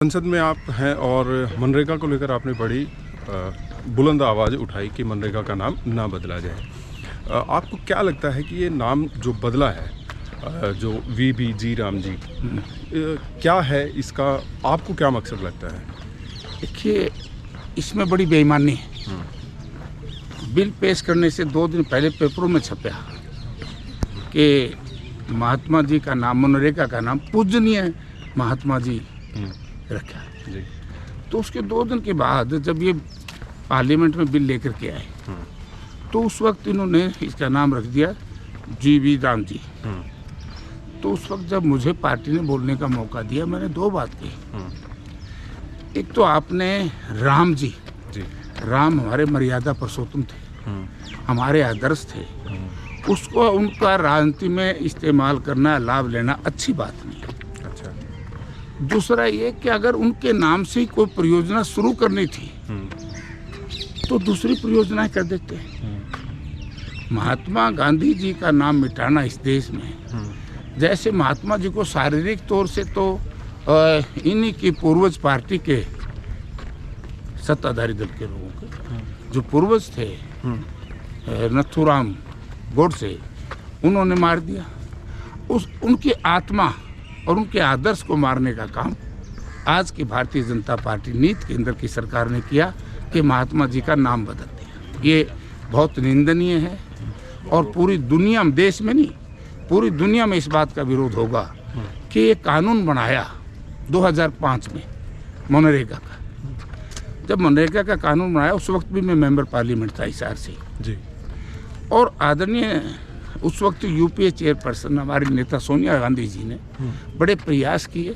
संसद में आप हैं और मनरेगा को लेकर आपने बड़ी बुलंद आवाज़ उठाई कि मनरेगा का नाम ना बदला जाए। आपको क्या लगता है कि ये नाम जो बदला है, जो वीबी राम जी, क्या है इसका, आपको क्या मकसद लगता है? देखिए, इसमें बड़ी बेईमानी है। बिल पेश करने से 2 दिन पहले पेपरों में छपा कि महात्मा जी का नाम, मनरेगा का नाम पूजनीय महात्मा जी रखा है जी। तो उसके 2 दिन के बाद जब ये पार्लियामेंट में बिल लेकर के आए तो उस वक्त इन्होंने इसका नाम रख दिया जीवी राम जी। तो उस वक्त जब मुझे पार्टी ने बोलने का मौका दिया, मैंने 2 बात की। एक तो आपने राम जी, राम हमारे मर्यादा पुरुषोत्तम थे, हमारे आदर्श थे, उसको उनका राजनीति में इस्तेमाल करना, लाभ लेना अच्छी बात नहीं। अच्छा। दूसरा ये कि अगर उनके नाम से ही कोई परियोजना शुरू करनी थी तो दूसरी परियोजनाएं कर देते हैं। महात्मा गांधी जी का नाम मिटाना इस देश में, जैसे महात्मा जी को शारीरिक तौर से तो इन्हीं की पूर्वज पार्टी के सत्ताधारी दल के लोगों के जो पूर्वज थे, नथुराम गोडसे, उन्होंने मार दिया। उनकी आत्मा और उनके आदर्श को मारने का काम आज की भारतीय जनता पार्टी नीति केंद्र की सरकार ने किया कि महात्मा जी का नाम बदल दिया। ये बहुत निंदनीय है और पूरी दुनिया में, देश में नहीं, पूरी दुनिया में इस बात का विरोध होगा कि ये कानून बनाया 2005 में मनरेगा का। जब मनरेगा का कानून बनाया उस वक्त भी मैं मेंबर पार्लियामेंट था हिसार से जी। और आदरणीय उस वक्त यूपीए चेयरपर्सन हमारी नेता सोनिया गांधी जी ने बड़े प्रयास किए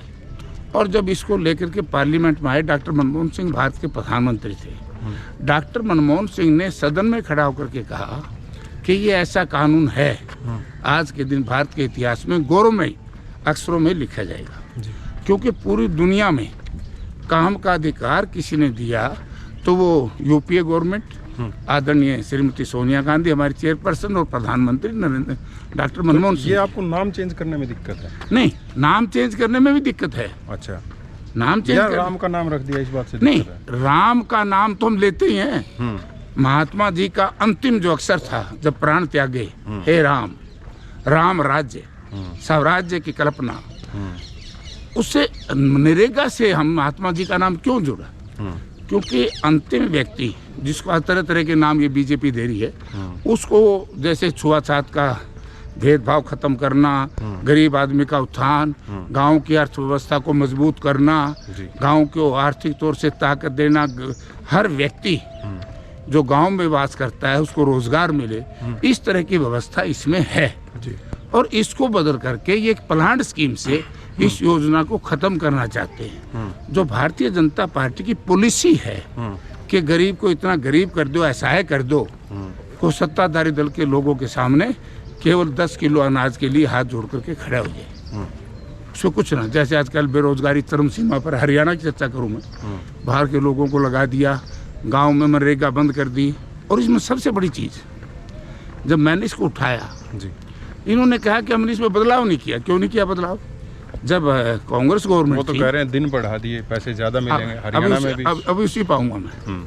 और जब इसको लेकर के पार्लियामेंट में आए, डॉक्टर मनमोहन सिंह भारत के प्रधानमंत्री थे। डॉक्टर मनमोहन सिंह ने सदन में खड़ा होकर के कहा कि ये ऐसा कानून है, आज के दिन भारत के इतिहास में गौरवमयी अक्षरों में लिखा जाएगा, क्योंकि पूरी दुनिया में काम का अधिकार किसी ने दिया तो वो यूपीए गवर्नमेंट, आदरणीय श्रीमती सोनिया गांधी हमारी चेयरपर्सन और प्रधानमंत्री नरेंद्र डॉक्टर मनमोहन सिंह। ये आपको नाम चेंज करने में दिक्कत है? नहीं, नाम चेंज करने में भी दिक्कत है। अच्छा, नाम चेंज राम का नाम रख दिया, इस बात से नहीं दिक्कत है? राम का नाम तो हम लेते ही हैं। महात्मा जी का अंतिम जो अक्षर था जब प्राण त्यागे, हे राम, राम राज्य, स्वराज्य की कल्पना, उससे नरेगा से हम महात्मा जी का नाम क्यों जुड़ा? क्योंकि अंतिम व्यक्ति जिसको तरह तरह के नाम ये बीजेपी दे रही है, उसको जैसे छुआछूत का भेदभाव खत्म करना, गरीब आदमी का उत्थान, गांव की अर्थव्यवस्था को मजबूत करना, गांव को आर्थिक तौर से ताकत देना, हर व्यक्ति जो गांव में वास करता है उसको रोजगार मिले, इस तरह की व्यवस्था इसमें है। और इसको बदल करके ये एक प्लांट स्कीम से इस योजना को खत्म करना चाहते हैं। जो भारतीय जनता पार्टी की पॉलिसी है कि गरीब को इतना गरीब कर दो, असहाय कर दो, को सत्ताधारी दल के लोगों के सामने केवल 10 किलो अनाज के लिए हाथ जोड़ करके खड़ा हो जाए, उसको कुछ ना। जैसे आजकल बेरोजगारी चरम सीमा पर, हरियाणा की चर्चा करूँ मैं, बाहर के लोगों को लगा दिया, गाँव में मनरेगा बंद कर दी। और इसमें सबसे बड़ी चीज़, जब मैंने इसको उठाया इन्होंने कहा कि हमने इसमें बदलाव नहीं किया। क्यों नहीं किया बदलाव? जब कांग्रेस गवर्नमेंट, वो तो कह रहे हैं दिन बढ़ा दिए, पैसे ज़्यादा मिलेंगे हरियाणा में भी। अब उसी पाऊंगा मैं।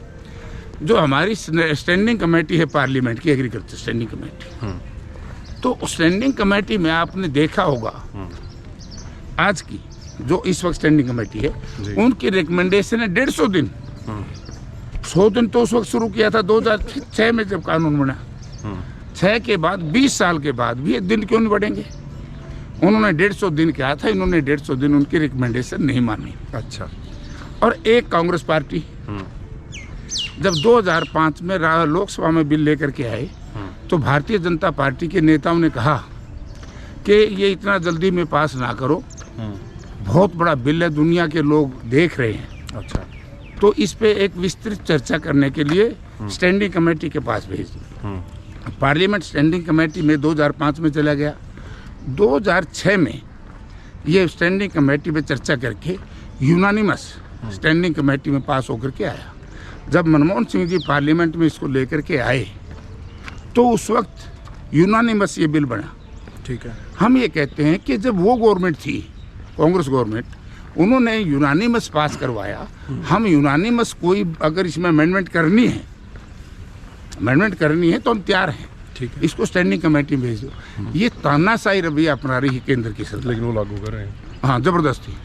जो हमारी स्टैंडिंग कमेटी है पार्लियामेंट की, एग्रीकल्चर स्टैंडिंग कमेटी, तो स्टैंडिंग कमेटी में आपने देखा होगा आज की जो इस वक्त स्टैंडिंग कमेटी है, उनकी रिकमेंडेशन है 150 दिन। 100 दिन तो उस वक्त शुरू किया था 2006 में जब कानून बना। 6 के बाद 20 साल के बाद भी 1 दिन क्यों नहीं बढ़ेंगे? उन्होंने 150 दिन कहा था, इन्होंने 150 दिन उनकी रिकमेंडेशन नहीं मानी। अच्छा। और एक कांग्रेस पार्टी जब 2005 में लोकसभा में बिल लेकर के आए तो भारतीय जनता पार्टी के नेताओं ने कहा कि ये इतना जल्दी में पास ना करो, बहुत बड़ा बिल है, दुनिया के लोग देख रहे हैं। अच्छा। तो इस पे एक विस्तृत चर्चा करने के लिए स्टैंडिंग कमेटी के पास भेज दी। पार्लियामेंट स्टैंडिंग कमेटी में 2005 में चला गया। 2006 में ये स्टैंडिंग कमेटी में चर्चा करके यूनानिमस स्टैंडिंग कमेटी में पास होकर के आया। जब मनमोहन सिंह जी पार्लियामेंट में इसको लेकर के आए तो उस वक्त यूनानिमस ये बिल बना। ठीक है। हम ये कहते हैं कि जब वो गवर्नमेंट थी, कांग्रेस गवर्नमेंट, उन्होंने यूनानिमस पास करवाया। हम यूनानिमस कोई अगर इसमें अमेंडमेंट करनी है तो हम तैयार हैं। ठीक है, इसको स्टैंडिंग कमेटी में भेज दो। ये तानाशाही रवैया अपना रही है केंद्र की सरकार, लेकिन वो लागू कर रहे हैं। हाँ, जबरदस्ती।